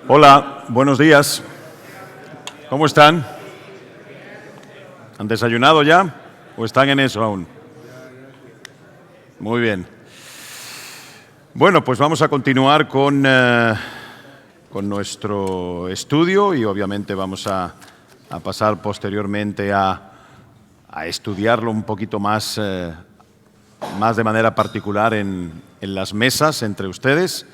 Hola, buenos días. ¿Cómo están? ¿Han desayunado ya o están en eso aún? Muy bien. Bueno, pues vamos a continuar con nuestro estudio y obviamente vamos a pasar posteriormente a estudiarlo un poquito más de manera particular en las mesas entre ustedes.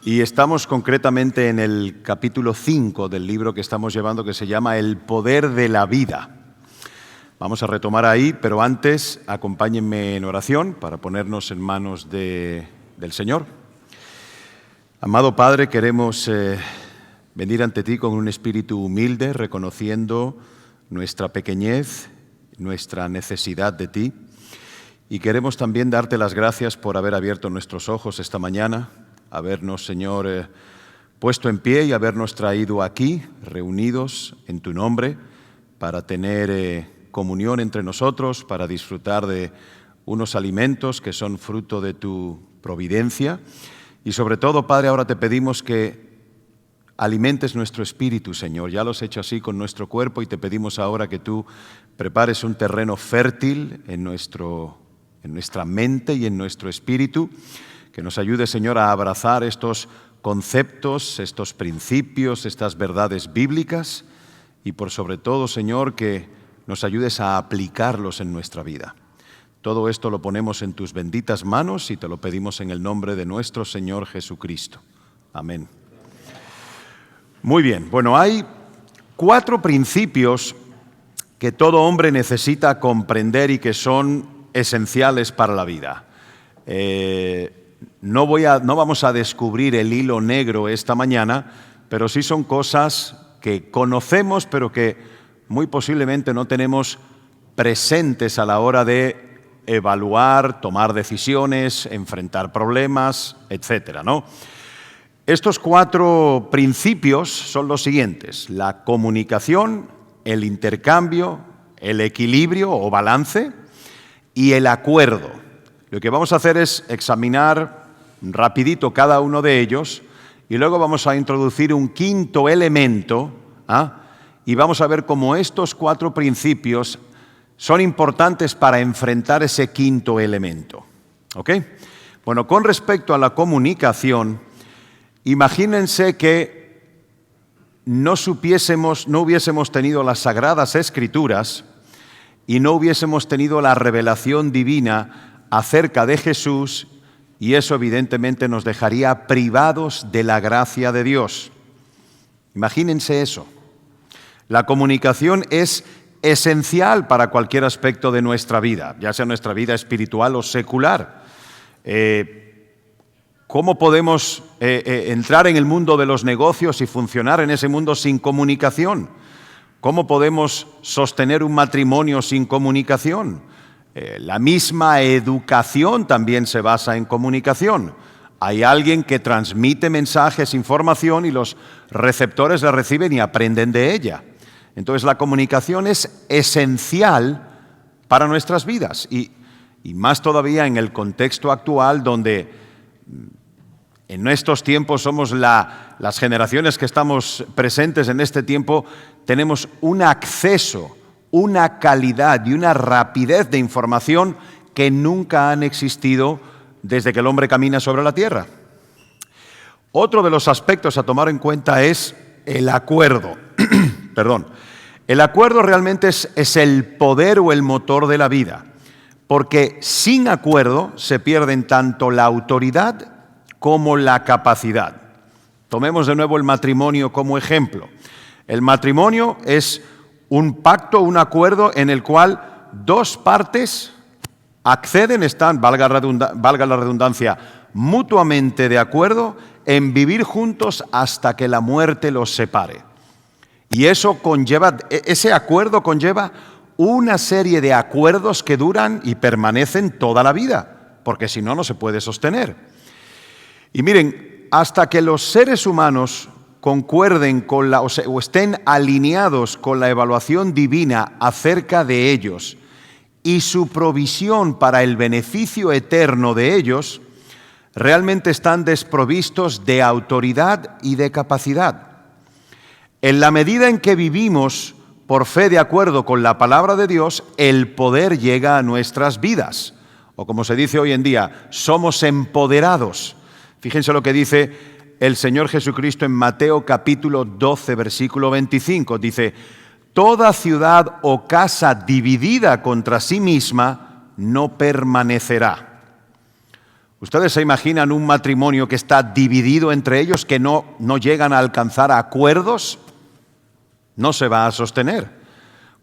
Y estamos concretamente en el capítulo 5 del libro que estamos llevando, que se llama El poder de la vida. Vamos a retomar ahí, pero antes acompáñenme en oración para ponernos en manos del Señor. Amado Padre, queremos venir ante ti con un espíritu humilde, reconociendo nuestra pequeñez, nuestra necesidad de ti. Y queremos también darte las gracias por haber abierto nuestros ojos esta mañana, habernos, Señor, puesto en pie y habernos traído aquí, reunidos en tu nombre, para tener comunión entre nosotros, para disfrutar de unos alimentos que son fruto de tu providencia. Y sobre todo, Padre, ahora te pedimos que alimentes nuestro espíritu, Señor. Ya lo has hecho así con nuestro cuerpo y te pedimos ahora que tú prepares un terreno fértil en nuestra mente y en nuestro espíritu, que nos ayude, Señor, a abrazar estos conceptos, estos principios, estas verdades bíblicas y por sobre todo, Señor, que nos ayudes a aplicarlos en nuestra vida. Todo esto lo ponemos en tus benditas manos y te lo pedimos en el nombre de nuestro Señor Jesucristo. Amén. Muy bien, bueno, hay 4 principios que todo hombre necesita comprender y que son esenciales para la vida. No vamos a descubrir el hilo negro esta mañana, pero sí son cosas que conocemos, pero que muy posiblemente no tenemos presentes a la hora de evaluar, tomar decisiones, enfrentar problemas, etcétera, ¿no? Estos 4 principios son los siguientes: la comunicación, el intercambio, el equilibrio o balance y el acuerdo. Lo que vamos a hacer es examinar rapidito cada uno de ellos y luego vamos a introducir un quinto elemento, y vamos a ver cómo estos 4 principios son importantes para enfrentar ese quinto elemento. ¿Ok? Bueno, con respecto a la comunicación, imagínense que no hubiésemos tenido las Sagradas Escrituras y no hubiésemos tenido la revelación divina acerca de Jesús, y eso evidentemente nos dejaría privados de la gracia de Dios. Imagínense eso. La comunicación es esencial para cualquier aspecto de nuestra vida, ya sea nuestra vida espiritual o secular. ¿Cómo podemos entrar en el mundo de los negocios y funcionar en ese mundo sin comunicación? ¿Cómo podemos sostener un matrimonio sin comunicación? La misma educación también se basa en comunicación. Hay alguien que transmite mensajes, información, y los receptores la reciben y aprenden de ella. Entonces la comunicación es esencial para nuestras vidas y más todavía en el contexto actual, donde en estos tiempos somos las generaciones que estamos presentes en este tiempo, tenemos un acceso, una calidad y una rapidez de información que nunca han existido desde que el hombre camina sobre la tierra. Otro de los aspectos a tomar en cuenta es el acuerdo. Perdón. El acuerdo realmente es el poder o el motor de la vida, porque sin acuerdo se pierden tanto la autoridad como la capacidad. Tomemos de nuevo el matrimonio como ejemplo. El matrimonio es un pacto, un acuerdo en el cual 2 partes acceden, están, valga la redundancia, mutuamente de acuerdo en vivir juntos hasta que la muerte los separe. Y ese acuerdo conlleva una serie de acuerdos que duran y permanecen toda la vida, porque si no, no se puede sostener. Y miren, hasta que los seres humanos concuerden o estén alineados con la evaluación divina acerca de ellos y su provisión para el beneficio eterno de ellos, realmente están desprovistos de autoridad y de capacidad. En la medida en que vivimos por fe de acuerdo con la palabra de Dios, el poder llega a nuestras vidas. O como se dice hoy en día, somos empoderados. Fíjense lo que dice el Señor Jesucristo en Mateo capítulo 12, versículo 25. Dice, toda ciudad o casa dividida contra sí misma no permanecerá. ¿Ustedes se imaginan un matrimonio que está dividido entre ellos, que no llegan a alcanzar acuerdos? No se va a sostener.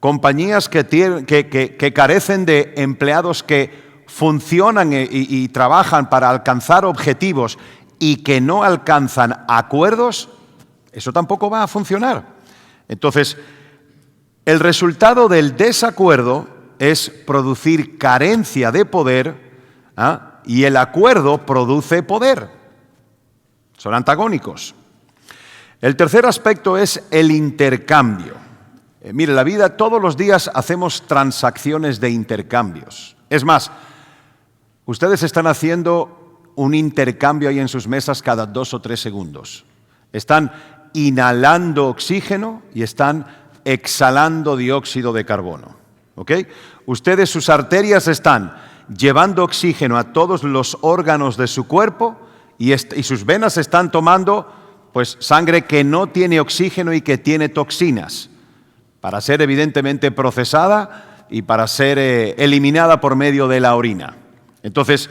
Compañías que carecen de empleados que funcionan y trabajan para alcanzar objetivos y que no alcanzan acuerdos, eso tampoco va a funcionar. Entonces, el resultado del desacuerdo es producir carencia de poder, y el acuerdo produce poder. Son antagónicos. El tercer aspecto es el intercambio. Mire, la vida, todos los días hacemos transacciones de intercambios. Es más, ustedes están haciendo un intercambio ahí en sus mesas cada 2 o 3 segundos. Están inhalando oxígeno y están exhalando dióxido de carbono. ¿Ok? Ustedes, sus arterias están llevando oxígeno a todos los órganos de su cuerpo y sus venas están tomando pues sangre que no tiene oxígeno y que tiene toxinas para ser evidentemente procesada y para ser eliminada por medio de la orina. Entonces,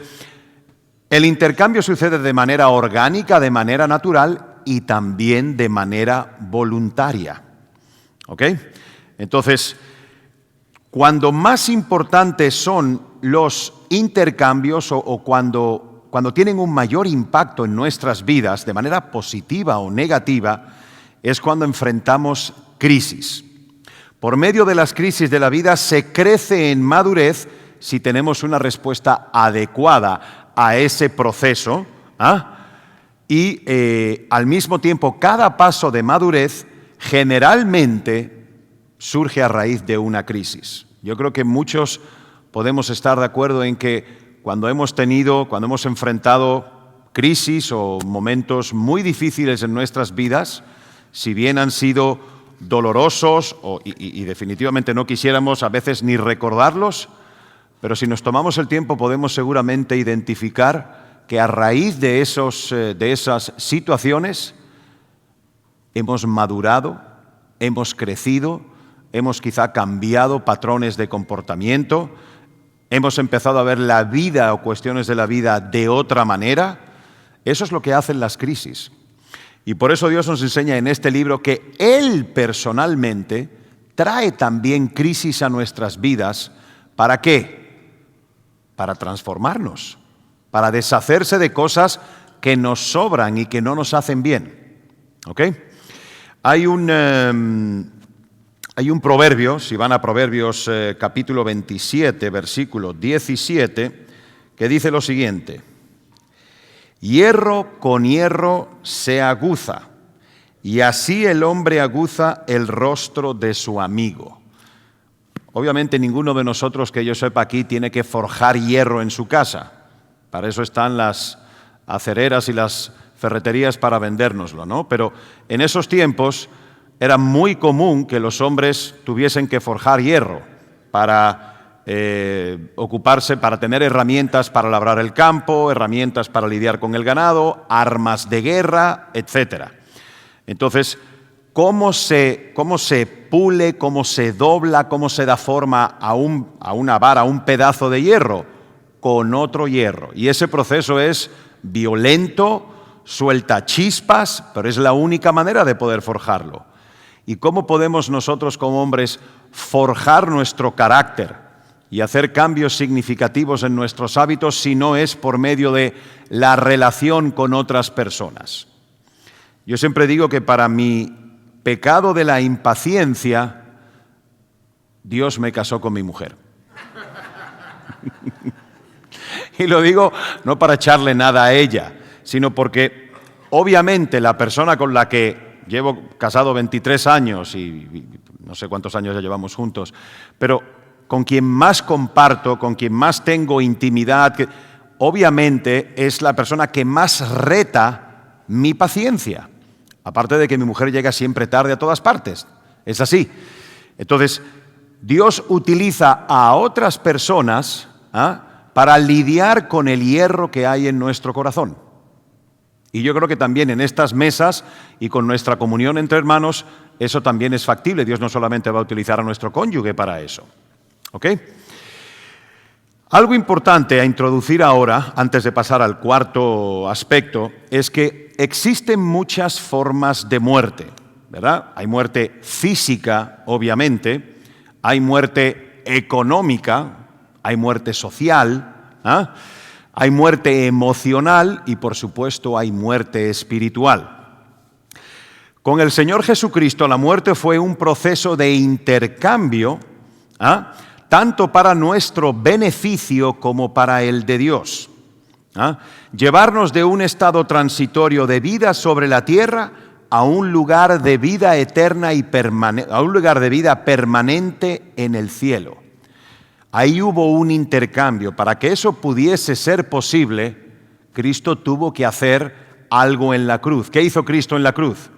el intercambio sucede de manera orgánica, de manera natural y también de manera voluntaria. ¿Ok? Entonces, cuando más importantes son los intercambios o cuando tienen un mayor impacto en nuestras vidas, de manera positiva o negativa, es cuando enfrentamos crisis. Por medio de las crisis de la vida se crece en madurez si tenemos una respuesta adecuada a ese proceso, y al mismo tiempo cada paso de madurez generalmente surge a raíz de una crisis. Yo creo que muchos podemos estar de acuerdo en que cuando hemos enfrentado crisis o momentos muy difíciles en nuestras vidas, si bien han sido dolorosos y definitivamente no quisiéramos a veces ni recordarlos, pero si nos tomamos el tiempo podemos seguramente identificar que a raíz de esas situaciones hemos madurado, hemos crecido, hemos quizá cambiado patrones de comportamiento, hemos empezado a ver la vida o cuestiones de la vida de otra manera. Eso es lo que hacen las crisis. Y por eso Dios nos enseña en este libro que Él personalmente trae también crisis a nuestras vidas. ¿Para qué? Para transformarnos, para deshacerse de cosas que nos sobran y que no nos hacen bien. ¿Ok? Hay un proverbio, si van a Proverbios capítulo 27, versículo 17, que dice lo siguiente: hierro con hierro se aguza, y así el hombre aguza el rostro de su amigo. Obviamente ninguno de nosotros, que yo sepa aquí, tiene que forjar hierro en su casa. Para eso están las acereras y las ferreterías para vendérnoslo, ¿no? Pero en esos tiempos era muy común que los hombres tuviesen que forjar hierro para ocuparse, para tener herramientas para labrar el campo, herramientas para lidiar con el ganado, armas de guerra, etc. Entonces, ¿cómo se pule, cómo se dobla, cómo se da forma a una vara, a un pedazo de hierro? Con otro hierro. Y ese proceso es violento, suelta chispas, pero es la única manera de poder forjarlo. ¿Y cómo podemos nosotros como hombres forjar nuestro carácter y hacer cambios significativos en nuestros hábitos si no es por medio de la relación con otras personas? Yo siempre digo que para mi pecado de la impaciencia, Dios me casó con mi mujer. Y lo digo no para echarle nada a ella, sino porque obviamente la persona con la que llevo casado 23 años y no sé cuántos años ya llevamos juntos, pero con quien más comparto, con quien más tengo intimidad, obviamente es la persona que más reta mi paciencia. Aparte de que mi mujer llega siempre tarde a todas partes. Es así. Entonces, Dios utiliza a otras personas para lidiar con el hierro que hay en nuestro corazón. Y yo creo que también en estas mesas y con nuestra comunión entre hermanos, eso también es factible. Dios no solamente va a utilizar a nuestro cónyuge para eso. ¿Ok? Algo importante a introducir ahora, antes de pasar al cuarto aspecto, es que existen muchas formas de muerte, ¿verdad? Hay muerte física, obviamente, hay muerte económica, hay muerte social, hay muerte emocional y, por supuesto, hay muerte espiritual. Con el Señor Jesucristo, la muerte fue un proceso de intercambio, tanto para nuestro beneficio como para el de Dios. Llevarnos de un estado transitorio de vida sobre la tierra a un lugar de vida eterna y a un lugar de vida permanente en el cielo. Ahí hubo un intercambio. Para que eso pudiese ser posible, Cristo tuvo que hacer algo en la cruz. ¿Qué hizo Cristo en la cruz?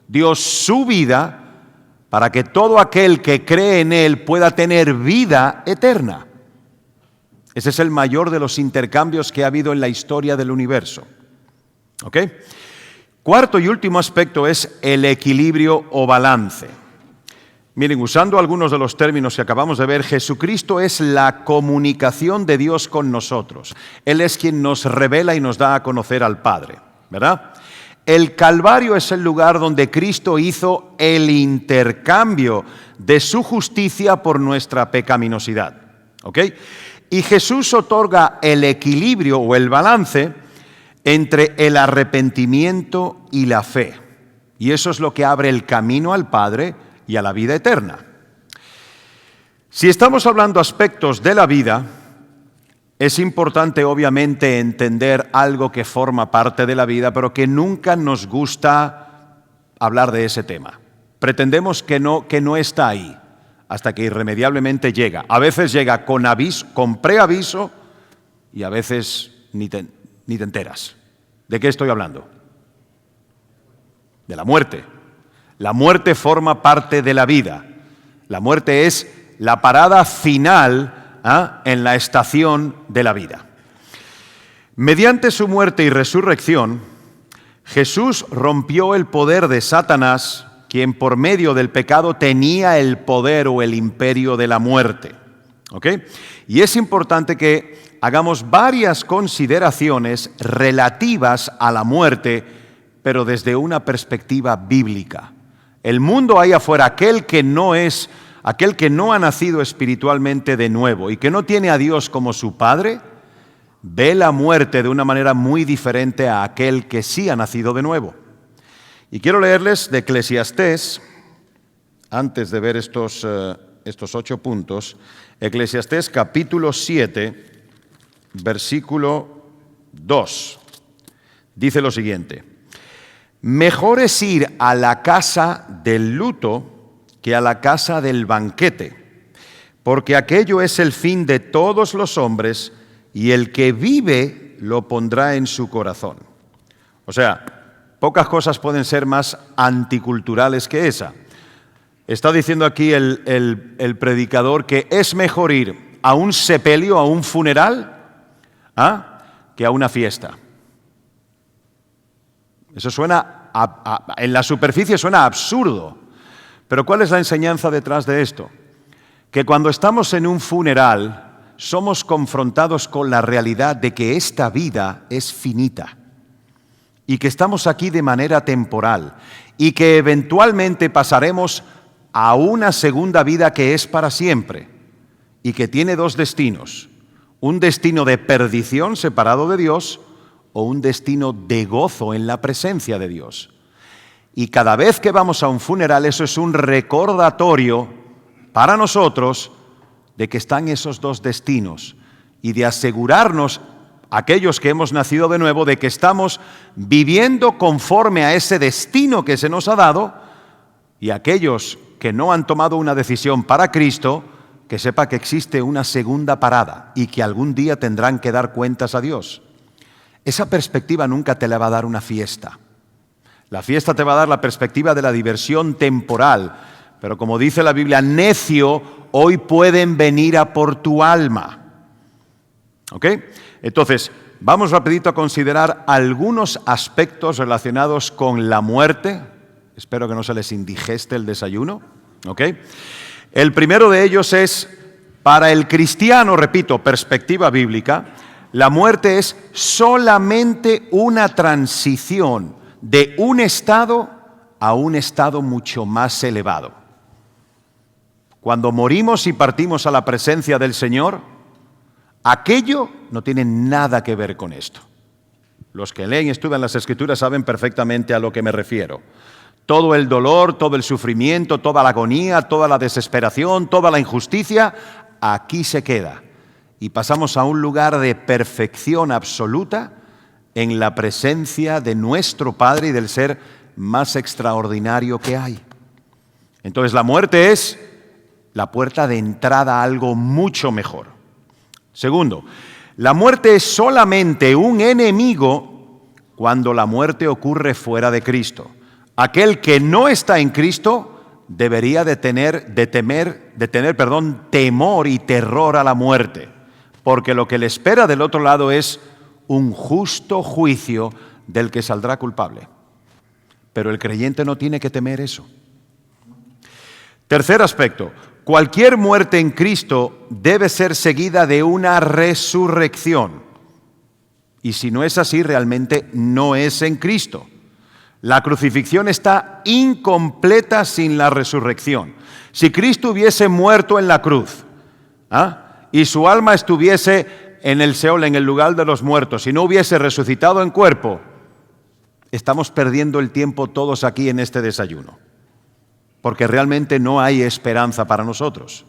Dio su vida para que todo aquel que cree en Él pueda tener vida eterna. Ese es el mayor de los intercambios que ha habido en la historia del universo. ¿Ok? Cuarto y último aspecto es el equilibrio o balance. Miren, usando algunos de los términos que acabamos de ver, Jesucristo es la comunicación de Dios con nosotros. Él es quien nos revela y nos da a conocer al Padre, ¿verdad? El Calvario es el lugar donde Cristo hizo el intercambio de su justicia por nuestra pecaminosidad. ¿Ok? Y Jesús otorga el equilibrio o el balance entre el arrepentimiento y la fe. Y eso es lo que abre el camino al Padre y a la vida eterna. Si estamos hablando aspectos de la vida, es importante obviamente entender algo que forma parte de la vida, pero que nunca nos gusta hablar de ese tema. Pretendemos que no está ahí, hasta que irremediablemente llega. A veces llega con aviso, con preaviso, y a veces ni te enteras. ¿De qué estoy hablando? De la muerte. La muerte forma parte de la vida. La muerte es la parada final en la estación de la vida. Mediante su muerte y resurrección, Jesús rompió el poder de Satanás, quien por medio del pecado tenía el poder o el imperio de la muerte. ¿Ok? Y es importante que hagamos varias consideraciones relativas a la muerte, pero desde una perspectiva bíblica. El mundo ahí afuera, aquel que no ha nacido espiritualmente de nuevo y que no tiene a Dios como su Padre, ve la muerte de una manera muy diferente a aquel que sí ha nacido de nuevo. Y quiero leerles de Eclesiastés, antes de ver estos 8 puntos, Eclesiastés capítulo 7, versículo 2. Dice lo siguiente: mejor es ir a la casa del luto que a la casa del banquete, porque aquello es el fin de todos los hombres, y el que vive lo pondrá en su corazón. O sea, pocas cosas pueden ser más anticulturales que esa. Está diciendo aquí el predicador que es mejor ir a un sepelio, a un funeral, que a una fiesta. Eso suena, en la superficie suena absurdo. Pero ¿cuál es la enseñanza detrás de esto? Que cuando estamos en un funeral, somos confrontados con la realidad de que esta vida es finita y que estamos aquí de manera temporal y que eventualmente pasaremos a una segunda vida que es para siempre y que tiene dos destinos: un destino de perdición separado de Dios o un destino de gozo en la presencia de Dios. Y cada vez que vamos a un funeral, eso es un recordatorio para nosotros de que están esos dos destinos y de asegurarnos, aquellos que hemos nacido de nuevo, de que estamos viviendo conforme a ese destino que se nos ha dado, y aquellos que no han tomado una decisión para Cristo, que sepa que existe una segunda parada y que algún día tendrán que dar cuentas a Dios. Esa perspectiva nunca te la va a dar una fiesta. La fiesta te va a dar la perspectiva de la diversión temporal, pero como dice la Biblia, necio, hoy pueden venir a por tu alma. ¿Ok? Entonces, vamos rapidito a considerar algunos aspectos relacionados con la muerte. Espero que no se les indigeste el desayuno. ¿Ok? El primero de ellos es, para el cristiano, repito, perspectiva bíblica, la muerte es solamente una transición de un estado a un estado mucho más elevado. Cuando morimos y partimos a la presencia del Señor, aquello no tiene nada que ver con esto. Los que leen y estudian las Escrituras saben perfectamente a lo que me refiero. Todo el dolor, todo el sufrimiento, toda la agonía, toda la desesperación, toda la injusticia, aquí se queda. Y pasamos a un lugar de perfección absoluta en la presencia de nuestro Padre y del ser más extraordinario que hay. Entonces la muerte es la puerta de entrada a algo mucho mejor. Segundo, la muerte es solamente un enemigo cuando la muerte ocurre fuera de Cristo. Aquel que no está en Cristo debería de tener temor y terror a la muerte, porque lo que le espera del otro lado es un justo juicio del que saldrá culpable. Pero el creyente no tiene que temer eso. Tercer aspecto, cualquier muerte en Cristo debe ser seguida de una resurrección. Y si no es así, realmente no es en Cristo. La crucifixión está incompleta sin la resurrección. Si Cristo hubiese muerto en la cruz, y su alma estuviese en el Seol, en el lugar de los muertos, y no hubiese resucitado en cuerpo, estamos perdiendo el tiempo todos aquí en este desayuno, porque realmente no hay esperanza para nosotros.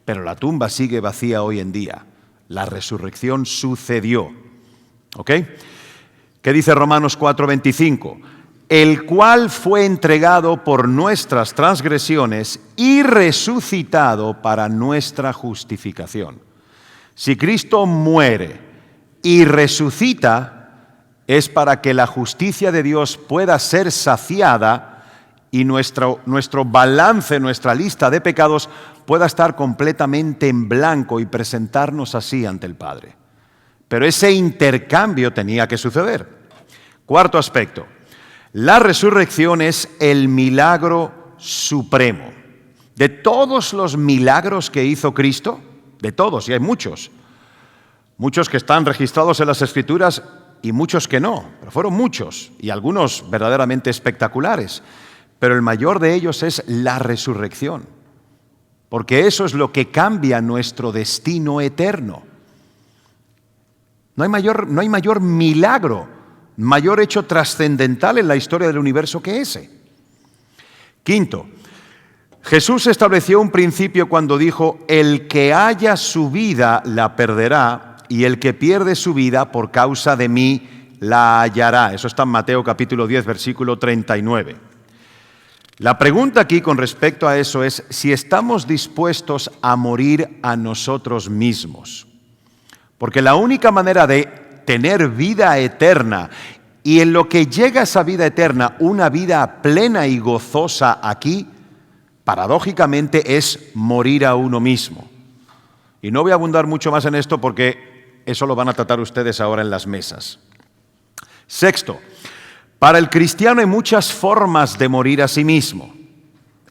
Pero la tumba sigue vacía hoy en día. La resurrección sucedió. ¿Ok? ¿Qué dice Romanos 4:25? El cual fue entregado por nuestras transgresiones y resucitado para nuestra justificación. Si Cristo muere y resucita, es para que la justicia de Dios pueda ser saciada y nuestro balance, nuestra lista de pecados pueda estar completamente en blanco y presentarnos así ante el Padre. Pero ese intercambio tenía que suceder. Cuarto aspecto, la resurrección es el milagro supremo. De todos los milagros que hizo Cristo, de todos, y hay muchos que están registrados en las Escrituras y muchos que no, pero fueron muchos y algunos verdaderamente espectaculares. Pero el mayor de ellos es la resurrección, porque eso es lo que cambia nuestro destino eterno. No hay mayor milagro, mayor hecho trascendental en la historia del universo que ese. Quinto, Jesús estableció un principio cuando dijo: el que haya su vida la perderá, y el que pierde su vida por causa de mí la hallará. Eso está en Mateo capítulo 10, versículo 39. La pregunta aquí con respecto a eso es si estamos dispuestos a morir a nosotros mismos. Porque la única manera de tener vida eterna, y en lo que llega a esa vida eterna, una vida plena y gozosa aquí, paradójicamente es morir a uno mismo. Y no voy a abundar mucho más en esto porque eso lo van a tratar ustedes ahora en las mesas. Sexto, para el cristiano hay muchas formas de morir a sí mismo.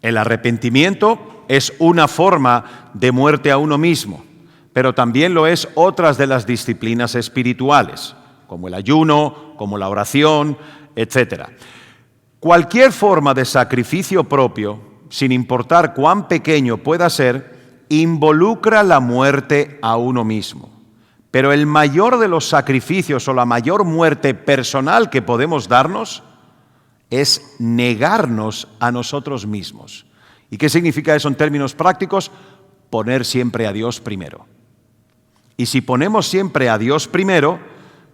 El arrepentimiento es una forma de muerte a uno mismo, pero también lo es otras de las disciplinas espirituales, como el ayuno, como la oración, etc. Cualquier forma de sacrificio propio, sin importar cuán pequeño pueda ser, involucra la muerte a uno mismo. Pero el mayor de los sacrificios o la mayor muerte personal que podemos darnos es negarnos a nosotros mismos. ¿Y qué significa eso en términos prácticos? Poner siempre a Dios primero. Y si ponemos siempre a Dios primero,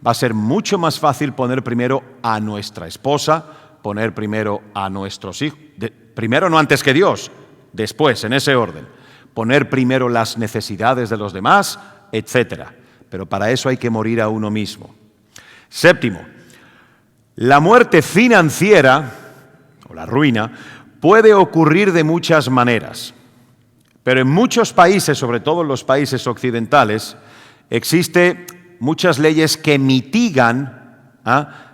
va a ser mucho más fácil poner primero a nuestra esposa, poner primero a nuestros hijos. Primero no antes que Dios, después, en ese orden. poner primero las necesidades de los demás, etc. Pero para eso hay que morir a uno mismo. Séptimo, la muerte financiera, o la ruina, puede ocurrir de muchas maneras. Pero en muchos países, sobre todo en los países occidentales, existen muchas leyes que mitigan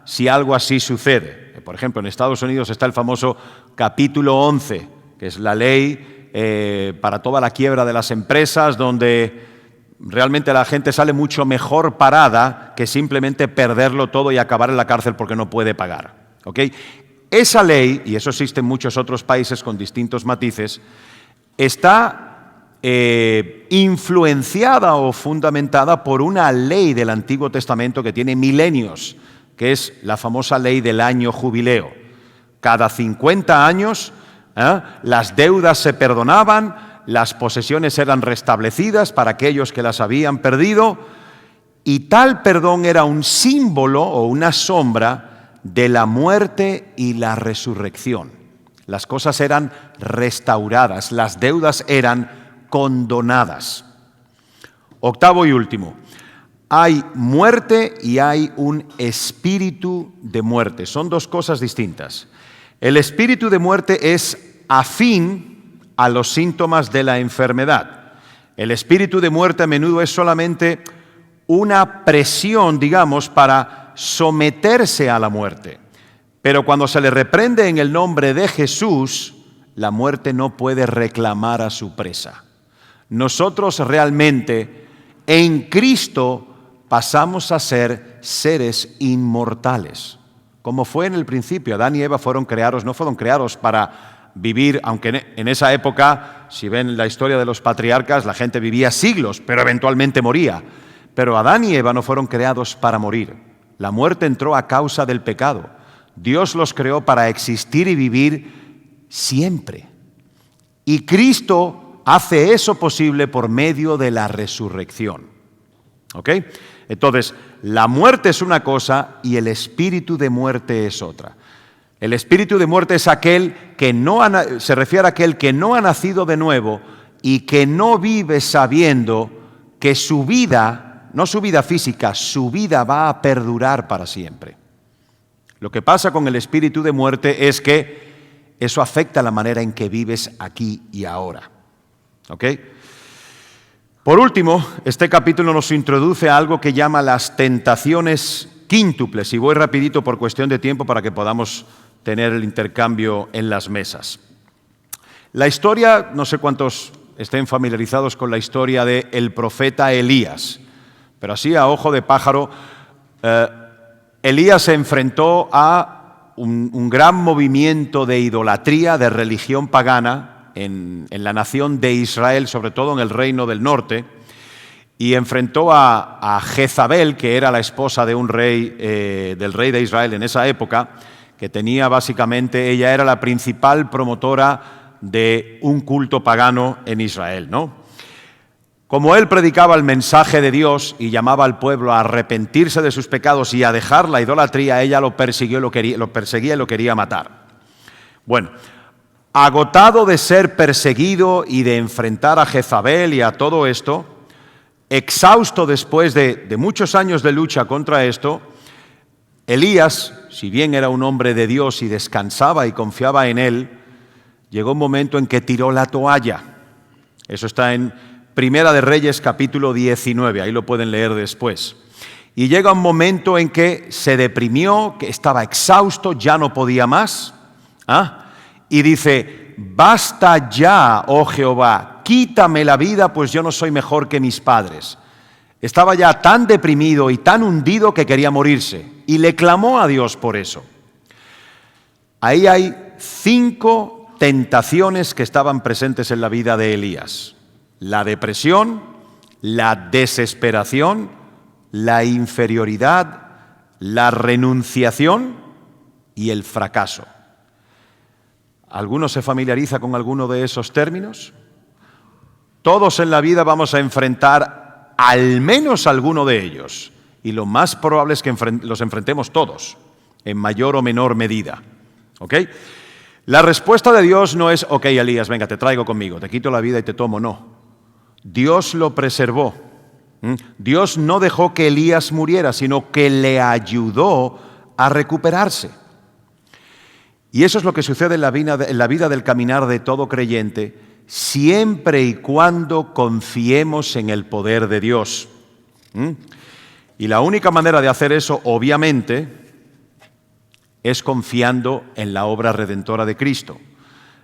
si algo así sucede. Por ejemplo, en Estados Unidos está el famoso capítulo 11, que es la ley para toda la quiebra de las empresas, donde realmente la gente sale mucho mejor parada que simplemente perderlo todo y acabar en la cárcel porque no puede pagar. ¿Ok? Esa ley, y eso existe en muchos otros países con distintos matices, está influenciada o fundamentada por una ley del Antiguo Testamento que tiene milenios, que es la famosa ley del año jubileo. Cada 50 años las deudas se perdonaban, las posesiones eran restablecidas para aquellos que las habían perdido, y tal perdón era un símbolo o una sombra de la muerte y la resurrección. Las cosas eran restauradas, las deudas eran condonadas. Octavo y último, hay muerte y hay un espíritu de muerte. Son dos cosas distintas. El espíritu de muerte es afín a los síntomas de la enfermedad. El espíritu de muerte a menudo es solamente una presión, digamos, para someterse a la muerte. Pero cuando se le reprende en el nombre de Jesús, la muerte no puede reclamar a su presa. Nosotros realmente en Cristo pasamos a ser seres inmortales. Como fue en el principio, Adán y Eva fueron creados, no fueron creados para vivir, aunque en esa época, si ven la historia de los patriarcas, la gente vivía siglos, pero eventualmente moría. Pero Adán y Eva no fueron creados para morir. La muerte entró a causa del pecado. Dios los creó para existir y vivir siempre. Y Cristo hace eso posible por medio de la resurrección. ¿Ok? Entonces, la muerte es una cosa y el espíritu de muerte es otra. El espíritu de muerte es aquel que se refiere a aquel que no ha nacido de nuevo y que no vive sabiendo que su vida, no su vida física, su vida va a perdurar para siempre. Lo que pasa con el espíritu de muerte es que eso afecta la manera en que vives aquí y ahora. ¿Ok? Por último, este capítulo nos introduce a algo que llama las tentaciones quíntuples. Y voy rapidito por cuestión de tiempo para que podamos tener el intercambio en las mesas. La historia, no sé cuántos estén familiarizados con la historia del profeta Elías. Pero así, a ojo de pájaro, Elías se enfrentó a un gran movimiento de idolatría, de religión pagana en la nación de Israel, sobre todo en el reino del norte, y enfrentó a Jezabel, que era la esposa de un rey, del rey de Israel en esa época, que tenía básicamente, ella era la principal promotora de un culto pagano en Israel, ¿no? Como él predicaba el mensaje de Dios y llamaba al pueblo a arrepentirse de sus pecados y a dejar la idolatría, ella lo perseguía y lo quería matar. Bueno, agotado de ser perseguido y de enfrentar a Jezabel y a todo esto, exhausto después de muchos años de lucha contra esto, Elías, si bien era un hombre de Dios y descansaba y confiaba en él, llegó un momento en que tiró la toalla. Eso está en Primera de Reyes, capítulo 19, ahí lo pueden leer después. Y llega un momento en que se deprimió, que estaba exhausto, ya no podía más. Y dice, basta ya, oh Jehová, quítame la vida, pues yo no soy mejor que mis padres. Estaba ya tan deprimido y tan hundido que quería morirse. Y le clamó a Dios por eso. Ahí hay 5 tentaciones que estaban presentes en la vida de Elías. La depresión, la desesperación, la inferioridad, la renunciación y el fracaso. ¿Alguno se familiariza con alguno de esos términos? Todos en la vida vamos a enfrentar al menos alguno de ellos. Y lo más probable es que los enfrentemos todos, en mayor o menor medida. ¿Ok? La respuesta de Dios no es, ok, Elías, venga, te traigo conmigo, te quito la vida y te tomo, no. Dios lo preservó. Dios no dejó que Elías muriera, sino que le ayudó a recuperarse. Y eso es lo que sucede en la vida del caminar de todo creyente, siempre y cuando confiemos en el poder de Dios. Y la única manera de hacer eso, obviamente, es confiando en la obra redentora de Cristo.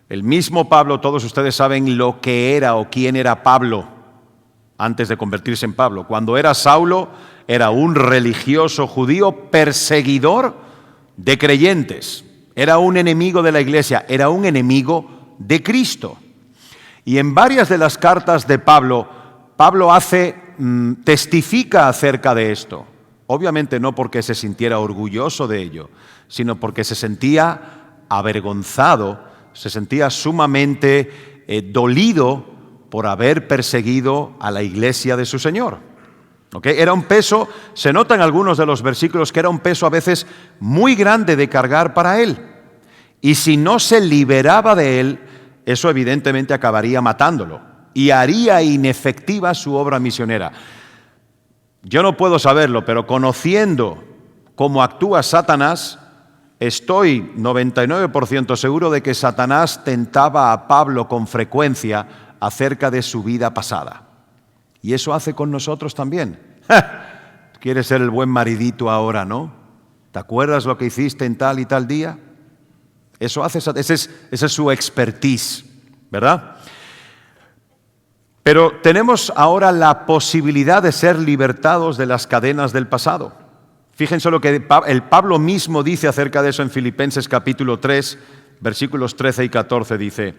El mismo Pablo, todos ustedes saben lo que era o quién era Pablo antes de convertirse en Pablo. Cuando era Saulo, era un religioso judío perseguidor de creyentes. Era un enemigo de la iglesia, era un enemigo de Cristo. Y en varias de las cartas de Pablo, testifica acerca de esto. Obviamente no porque se sintiera orgulloso de ello, sino porque se sentía avergonzado, se sentía sumamente dolido por haber perseguido a la iglesia de su Señor. ¿Okay? Era un peso, se nota en algunos de los versículos que era un peso a veces muy grande de cargar para él. Y si no se liberaba de él, eso evidentemente acabaría matándolo y haría inefectiva su obra misionera. Yo no puedo saberlo, pero conociendo cómo actúa Satanás, estoy 99% seguro de que Satanás tentaba a Pablo con frecuencia acerca de su vida pasada. Y eso hace con nosotros también. ¿Quieres ser el buen maridito ahora, no? ¿Te acuerdas lo que hiciste en tal y tal día? Eso hace, esa es su expertise, ¿verdad? Pero tenemos ahora la posibilidad de ser libertados de las cadenas del pasado. Fíjense lo que el Pablo mismo dice acerca de eso en Filipenses capítulo 3, versículos 13 y 14, dice: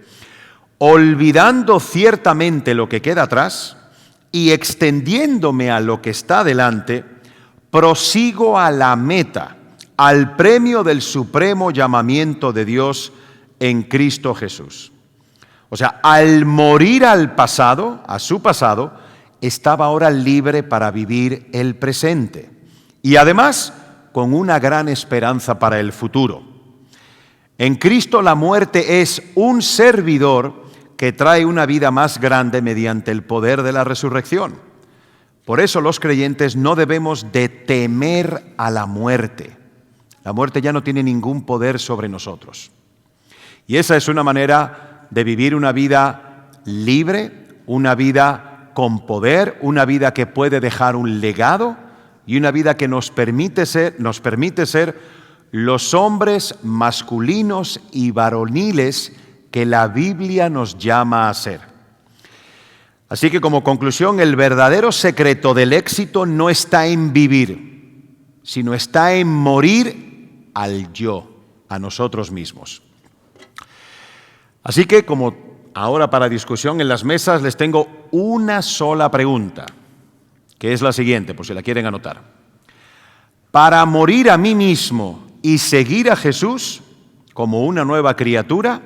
olvidando ciertamente lo que queda atrás y extendiéndome a lo que está delante, prosigo a la meta, al premio del supremo llamamiento de Dios en Cristo Jesús. O sea, al morir al pasado, a su pasado, estaba ahora libre para vivir el presente. Y además, con una gran esperanza para el futuro. En Cristo la muerte es un servidor que trae una vida más grande mediante el poder de la resurrección. Por eso los creyentes no debemos de temer a la muerte. La muerte ya no tiene ningún poder sobre nosotros. Y esa es una manera de vivir una vida libre, una vida con poder, una vida que puede dejar un legado y una vida que nos permite ser los hombres masculinos y varoniles que la Biblia nos llama a ser. Así que como conclusión, el verdadero secreto del éxito no está en vivir, sino está en morir al yo, a nosotros mismos. Así que, como ahora para discusión en las mesas, les tengo una sola pregunta, que es la siguiente, por si la quieren anotar. Para morir a mí mismo y seguir a Jesús como una nueva criatura,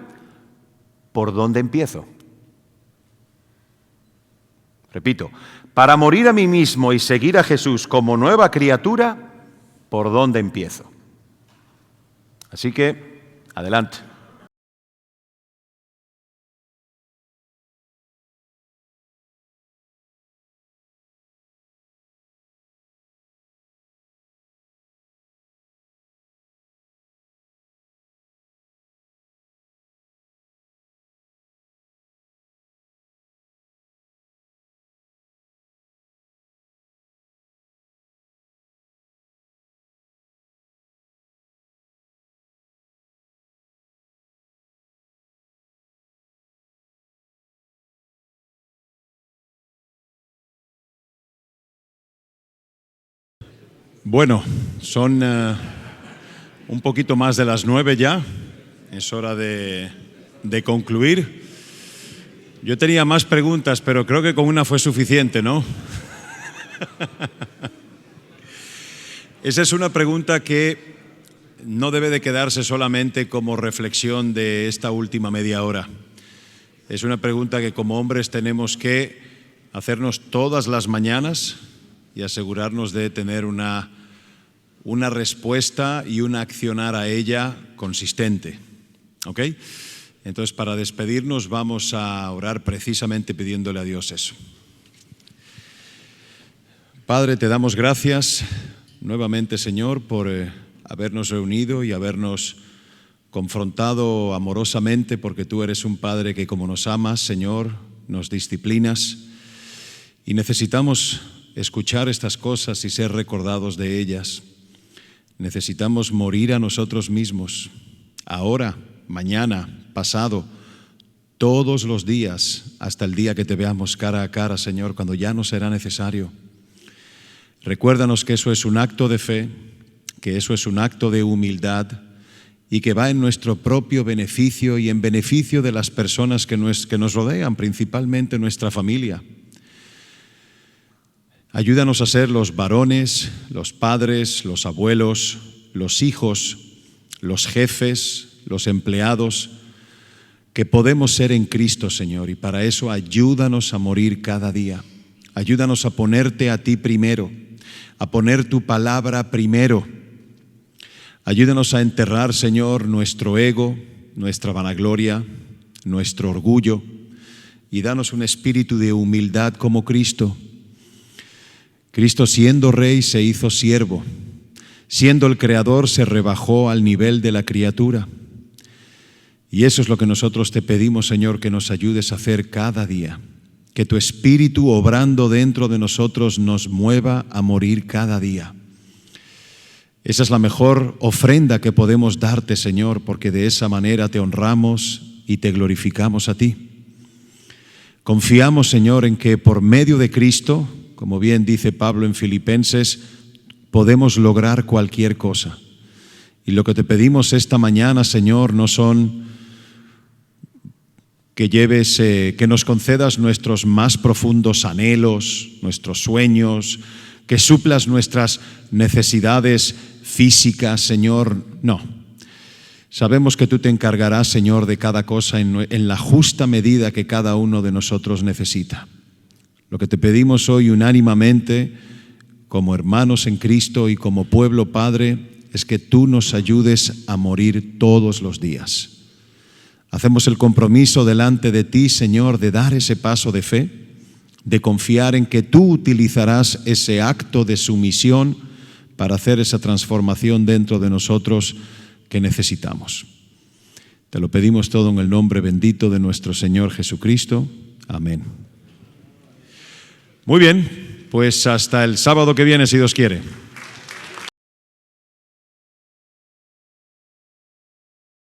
¿por dónde empiezo? Repito, para morir a mí mismo y seguir a Jesús como nueva criatura, ¿por dónde empiezo? Así que, adelante. Bueno, son un poquito más de las 9 ya, es hora de concluir. Yo tenía más preguntas, pero creo que con una fue suficiente, ¿no? Esa es una pregunta que no debe de quedarse solamente como reflexión de esta última media hora. Es una pregunta que como hombres tenemos que hacernos todas las mañanas y asegurarnos de tener una respuesta y un accionar a ella consistente. ¿Ok? Entonces, para despedirnos vamos a orar precisamente pidiéndole a Dios eso. Padre, te damos gracias nuevamente, Señor, por habernos reunido y habernos confrontado amorosamente, porque tú eres un Padre que, como nos amas, Señor, nos disciplinas y necesitamos escuchar estas cosas y ser recordados de ellas. Necesitamos morir a nosotros mismos, ahora, mañana, pasado, todos los días, hasta el día que te veamos cara a cara, Señor, cuando ya no será necesario. Recuérdanos que eso es un acto de fe, que eso es un acto de humildad y que va en nuestro propio beneficio y en beneficio de las personas que nos rodean, principalmente nuestra familia. Ayúdanos a ser los varones, los padres, los abuelos, los hijos, los jefes, los empleados, que podemos ser en Cristo, Señor, y para eso ayúdanos a morir cada día. Ayúdanos a ponerte a ti primero, a poner tu palabra primero. Ayúdanos a enterrar, Señor, nuestro ego, nuestra vanagloria, nuestro orgullo, y danos un espíritu de humildad como Cristo. Cristo, siendo rey, se hizo siervo. Siendo el creador, se rebajó al nivel de la criatura. Y eso es lo que nosotros te pedimos, Señor, que nos ayudes a hacer cada día. Que tu Espíritu, obrando dentro de nosotros, nos mueva a morir cada día. Esa es la mejor ofrenda que podemos darte, Señor, porque de esa manera te honramos y te glorificamos a ti. Confiamos, Señor, en que por medio de Cristo, como bien dice Pablo en Filipenses, podemos lograr cualquier cosa. Y lo que te pedimos esta mañana, Señor, no son que nos concedas nuestros más profundos anhelos, nuestros sueños, que suplas nuestras necesidades físicas, Señor. No. Sabemos que tú te encargarás, Señor, de cada cosa en la justa medida que cada uno de nosotros necesita. Lo que te pedimos hoy unánimemente, como hermanos en Cristo y como pueblo, Padre, es que tú nos ayudes a morir todos los días. Hacemos el compromiso delante de ti, Señor, de dar ese paso de fe, de confiar en que tú utilizarás ese acto de sumisión para hacer esa transformación dentro de nosotros que necesitamos. Te lo pedimos todo en el nombre bendito de nuestro Señor Jesucristo. Amén. Muy bien, pues hasta el sábado que viene, si Dios quiere.